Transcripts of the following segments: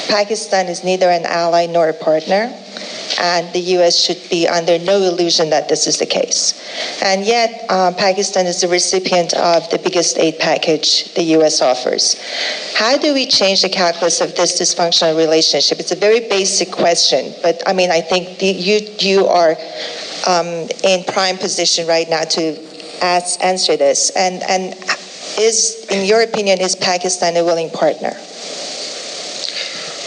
Pakistan is neither an ally nor a partner, and the U.S. should be under no illusion that this is the case. And yet, Pakistan is the recipient of the biggest aid package the U.S. offers. How do we change the calculus of this dysfunctional relationship? It's a very basic question, but I mean, I think you are in prime position right now to answer this. And is, in your opinion, is Pakistan a willing partner?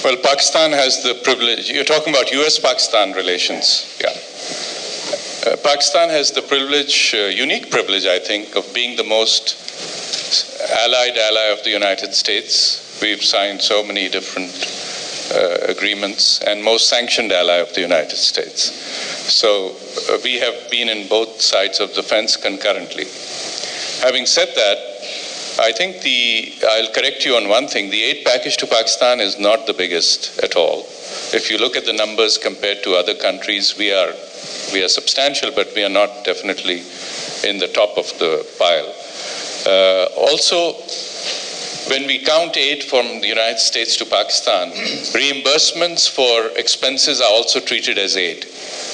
Well, Pakistan has the privilege. You're talking about U.S.-Pakistan relations. Yeah. Pakistan has the privilege, unique privilege, I think, of being the most allied ally of the United States. We've signed so many different agreements, and most sanctioned ally of the United States. So we have been in both sides of the fence concurrently. Having said that, I think I'll correct you on one thing. The aid package to Pakistan is not the biggest at all. If you look at the numbers compared to other countries, we are substantial, but we are not definitely in the top of the pile. Also, when we count aid from the United States to Pakistan, reimbursements for expenses are also treated as aid.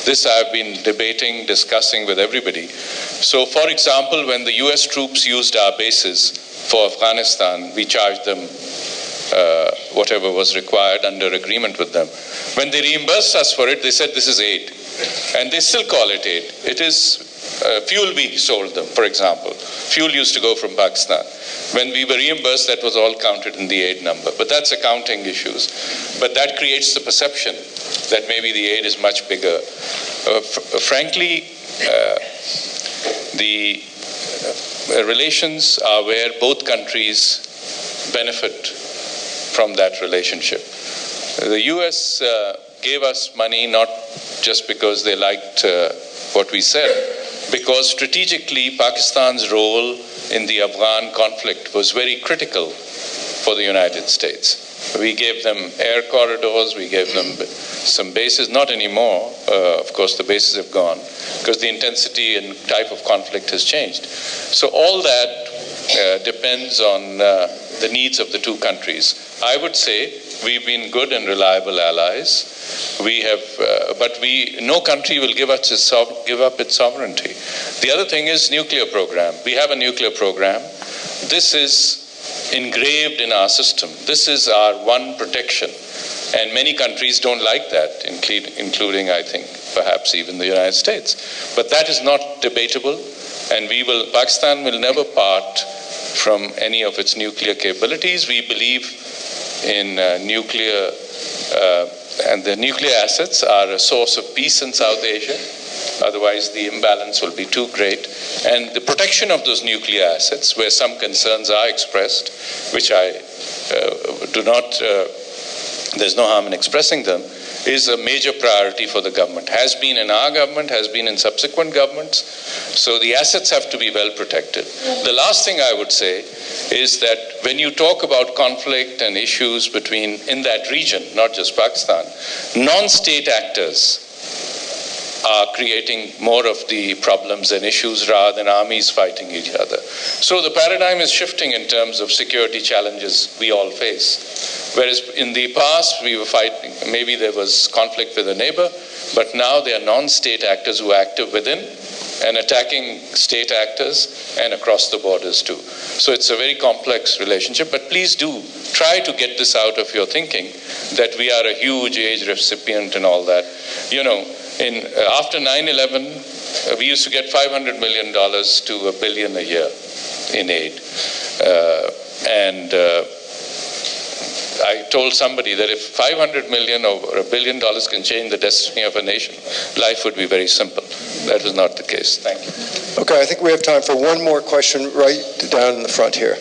This I've been debating, discussing with everybody. So, for example, when the US troops used our bases for Afghanistan, we charged them whatever was required under agreement with them. When they reimbursed us for it, they said this is aid. And they still call it aid. It is fuel we sold them, for example. Fuel used to go from Pakistan. When we were reimbursed, that was all counted in the aid number. But that's accounting issues. But that creates the perception that maybe the aid is much bigger. Frankly, the relations are where both countries benefit from that relationship. The U.S. gave us money not just because they liked what we said, because strategically Pakistan's role in the Afghan conflict was very critical for the United States. We gave them air corridors, we gave them some bases, not anymore. Of course, the bases have gone because the intensity and type of conflict has changed. So all that depends on the needs of the two countries. I would say we've been good and reliable allies. We have, but no country will give up its sovereignty. The other thing is nuclear program. We have a nuclear program. This is engraved in our system. This is our one protection. And many countries don't like that, including, I think, perhaps even the United States. But that is not debatable, and Pakistan will never part from any of its nuclear capabilities. We believe in nuclear, and the nuclear assets are a source of peace in South Asia. Otherwise, the imbalance will be too great. And the protection of those nuclear assets, where some concerns are expressed, which I do not, there's no harm in expressing them, is a major priority for the government. Has been in our government, has been in subsequent governments. So the assets have to be well protected. The last thing I would say is that when you talk about conflict and issues in that region, not just Pakistan, non-state actors are creating more of the problems and issues rather than armies fighting each other. So the paradigm is shifting in terms of security challenges we all face. Whereas in the past we were fighting, maybe there was conflict with a neighbor, but now there are non-state actors who are active within and attacking state actors and across the borders too. So it's a very complex relationship, but please do try to get this out of your thinking that we are a huge aid recipient and all that. You know, after 9/11, we used to get $500 million to $1 billion a year in aid. I told somebody that if $500 million or $1 billion can change the destiny of a nation, life would be very simple. That was not the case. Thank you. Okay, I think we have time for one more question right down in the front here.